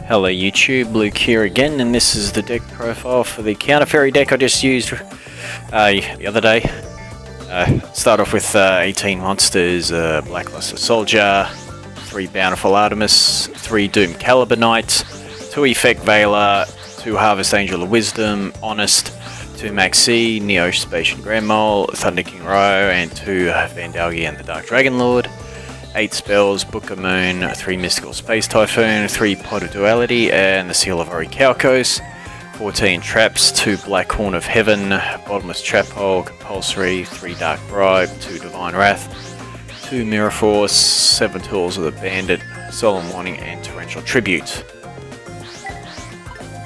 Hello YouTube, Luke here again, and this is the deck profile for the Counter Fairy deck I just used the other day. Start off with 18 monsters, Blackluster Soldier, 3 Bountiful Artemis, 3 Doomcaliber Knight, 2 Effect Veiler, 2 Harvest Angel of Wisdom, Honest, 2 Maxx C, Neo Spacian Grand Mole, Thunder King Rai-Oh, and 2 Vandalgi and the Dark Dragon Lord. 8 spells, Book of Moon, 3 Mystical Space Typhoon, 3 Pot of Duality, and the Seal of Orichalcos. 14 traps, 2 Black Horn of Heaven, Bottomless Trap Hole, Compulsory, 3 Dark Bribe, 2 Divine Wrath, 2 Mirror Force, 7 Tools of the Bandit, Solemn Warning, and Torrential Tribute.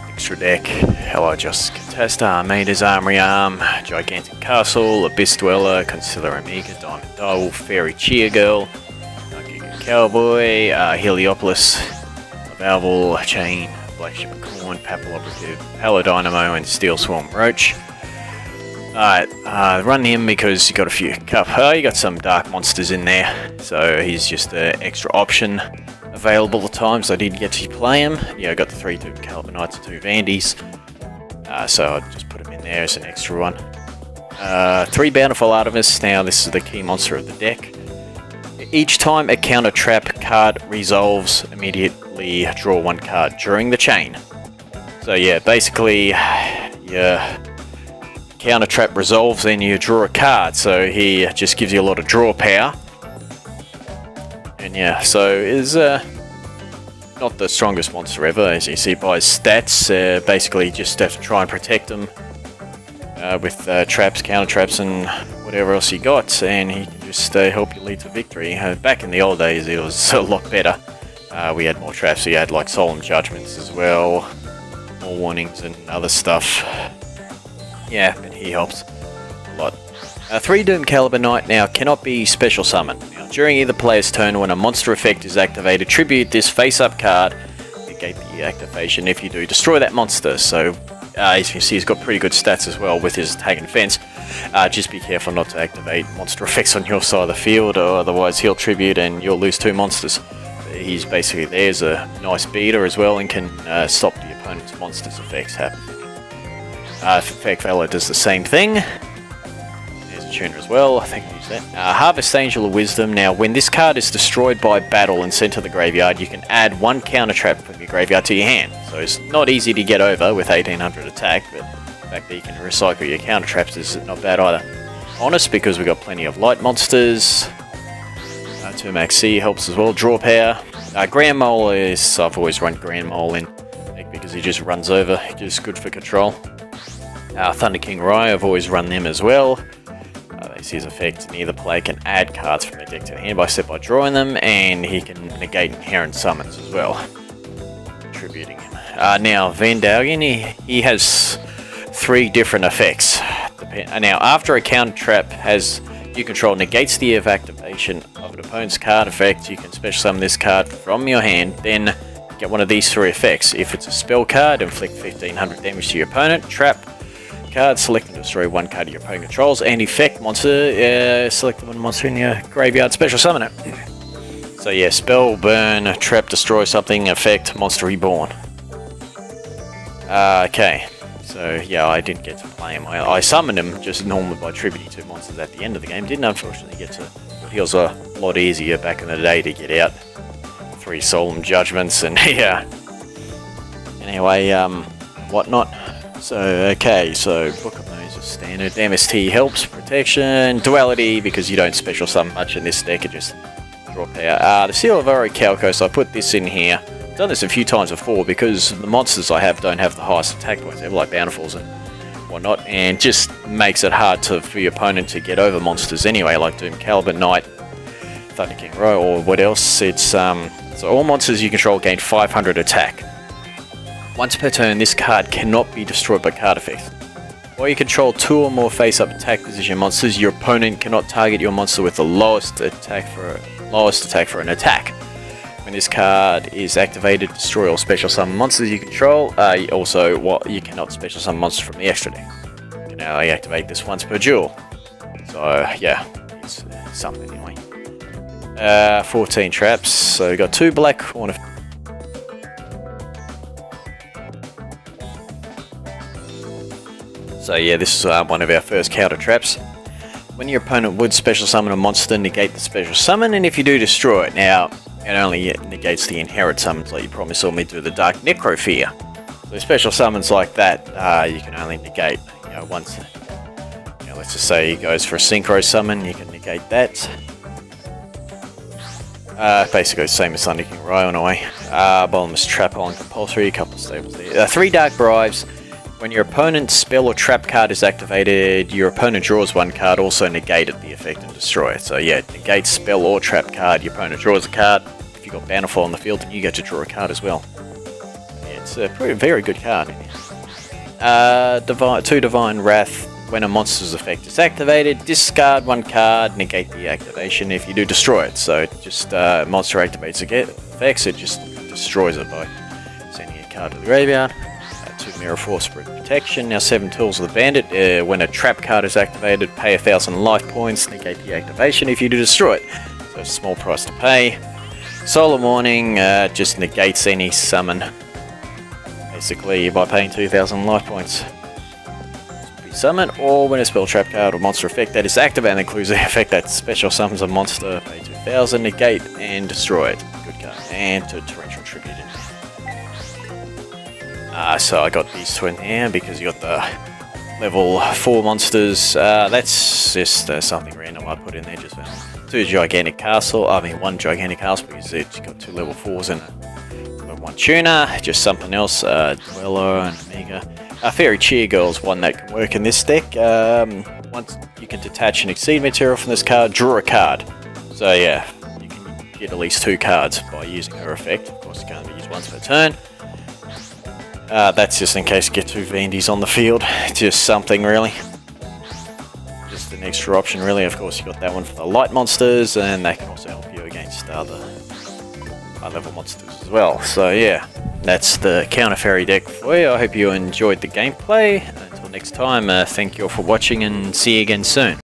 Extra deck, Hello Just Catastor, Armades, Armory Arm, Giganticastle, Abyss Dweller, Consteller Omega, Diamond Direwolf, Fairy Cheer Girl, Gagaga Cowboy, Heliopolis, Valval, Chain, Black Ship of Corn, Papal Operative, Palodynamo, and Steel Swarm Roach. Alright, run him because you got a few you got some dark monsters in there, so he's just an extra option available the times I did get to play him. Yeah, I got the 3 Doomcaliber Knights and 2 Vandies, so I'll just put him in there as an extra one. 3 Bountiful Artemis. Now this is the key monster of the deck. Each time a counter trap card resolves, immediately draw 1 card during the chain. So yeah, basically, yeah, counter trap resolves and you draw a card, so he just gives you a lot of draw power. And yeah, so is not the strongest monster ever, as you see by his stats. Basically just have to try and protect him with traps, counter traps, and whatever else you got, and he can just help you lead to victory. Back in the old days it was a lot better. We had more traps, so you had like Solemn Judgments as well, more warnings and other stuff. Yeah, but he helps a lot. 3 Doomcaliber Knight now cannot be special summoned. Now, during either player's turn when a monster effect is activated, tribute this face-up card, negate the activation. If you do, destroy that monster. So as you can see, he's got pretty good stats as well with his attack and defense. Just be careful not to activate monster effects on your side of the field, or otherwise he'll tribute and you'll lose 2 monsters. He's basically there as a nice beater as well and can stop the opponent's monster's effects happening. Effect Veiler does the same thing. There's a tuner as well, I think I use that. Harvest Angel of Wisdom. Now when this card is destroyed by battle and sent to the graveyard, you can add 1 counter trap from your graveyard to your hand. So it's not easy to get over with 1800 attack, but the fact that you can recycle your counter traps is not bad either. Honest, because we've got plenty of light monsters. 2 Maxx C helps as well, draw power. Grand Mole is, I've always run Grand Mole in because he just runs over, just good for control. Thunder King Rai, I've always run them as well. They see his effect, and either player can add cards from their deck to the hand by drawing them, and he can negate inherent summons as well, contributing him. Now Vandalgi, he has 3 different effects. Now after a counter trap you control negates the activation of an opponent's card effect, you can special summon this card from your hand, then get one of these 3 effects. If it's a spell card, inflict 1500 damage to your opponent. Trap card, select and destroy 1 card your opponent controls, and effect monster, select one monster in your graveyard, special summon it. So yeah, spell, burn, trap, destroy something, effect, monster reborn. Okay, so yeah, I didn't get to play him. I summoned him just normally by tributing 2 monsters at the end of the game. Didn't unfortunately get to, but he was a lot easier back in the day to get out. 3 Solemn Judgments and yeah. Anyway, whatnot. So, okay, so Book of Moon is a standard. MST helps, protection, duality, because you don't special summon much in this deck, it just draw power. The Seal of Orichalcos, I put this in here. I've done this a few times before because the monsters I have don't have the highest attack points. They have like Bountifuls and whatnot, and just makes it hard for your opponent to get over monsters anyway, like Doomcaliber Knight, Thunder King Rai-Oh, or what else. It's so all monsters you control gain 500 attack. Once per turn, this card cannot be destroyed by card effects. While you control 2 or more face-up attack position monsters, your opponent cannot target your monster with the lowest attack for an attack. When this card is activated, destroy all special summon monsters you control. You cannot special summon monsters from the extra deck. You can only activate this once per duel. So yeah, it's something anyway. 14 traps. So we got 2 Black Horn of So yeah, this is one of our first counter traps. When your opponent would special summon a monster, negate the special summon, and if you do, destroy it. Now, it only negates the inherit summons like you promised or me through the Dark Necrophilia. So special summons like that, you can only negate, once. Let's just say he goes for a Synchro summon, you can negate that. Basically the same as Thunder King Rai-Oh in a way. Bottomless Trap on Compulsory, a couple of staples there. 3 Dark Bribes. When your opponent's spell or trap card is activated, your opponent draws 1 card, also negated the effect and destroy it. So yeah, it negates spell or trap card, your opponent draws a card. If you've got Bountiful on the field, then you get to draw a card as well. Yeah, it's a very good card. 2 Divine Wrath. When a monster's effect is activated, discard 1 card, negate the activation. If you do, destroy it. So just monster activates effects, it just destroys it by sending a card to the graveyard. 2 Mirror Force for protection. Now 7 Tools of the Bandit. When a trap card is activated, pay 1,000 life points, negate the activation if you do, destroy it. So small price to pay. Solemn Warning just negates any summon, basically by paying 2,000 life points. Summon, or when a spell, trap card, or monster effect that is active and includes the effect that special summons a monster, pay 2,000, negate and destroy it. Good card. And to Torrential Tribute. So I got these 2 in there because you got the level 4 monsters. That's just something random I put in there just for 1 Giganticastle because it's got 2 level 4s and 1 tuner. Just something else. Dweller and Omega. Fairy Cheer Girl is one that can work in this deck. Once you can detach and exceed material from this card, draw a card. So yeah, you can get at least 2 cards by using her effect. Of course, it can be used once per turn. That's just in case you get 2 Vandies on the field. Just something really. Just an extra option really. Of course, you got that one for the light monsters, and that can also help you against other high-level monsters as well. So yeah, that's the counter fairy deck for you. I hope you enjoyed the gameplay. Until next time, thank you all for watching and see you again soon.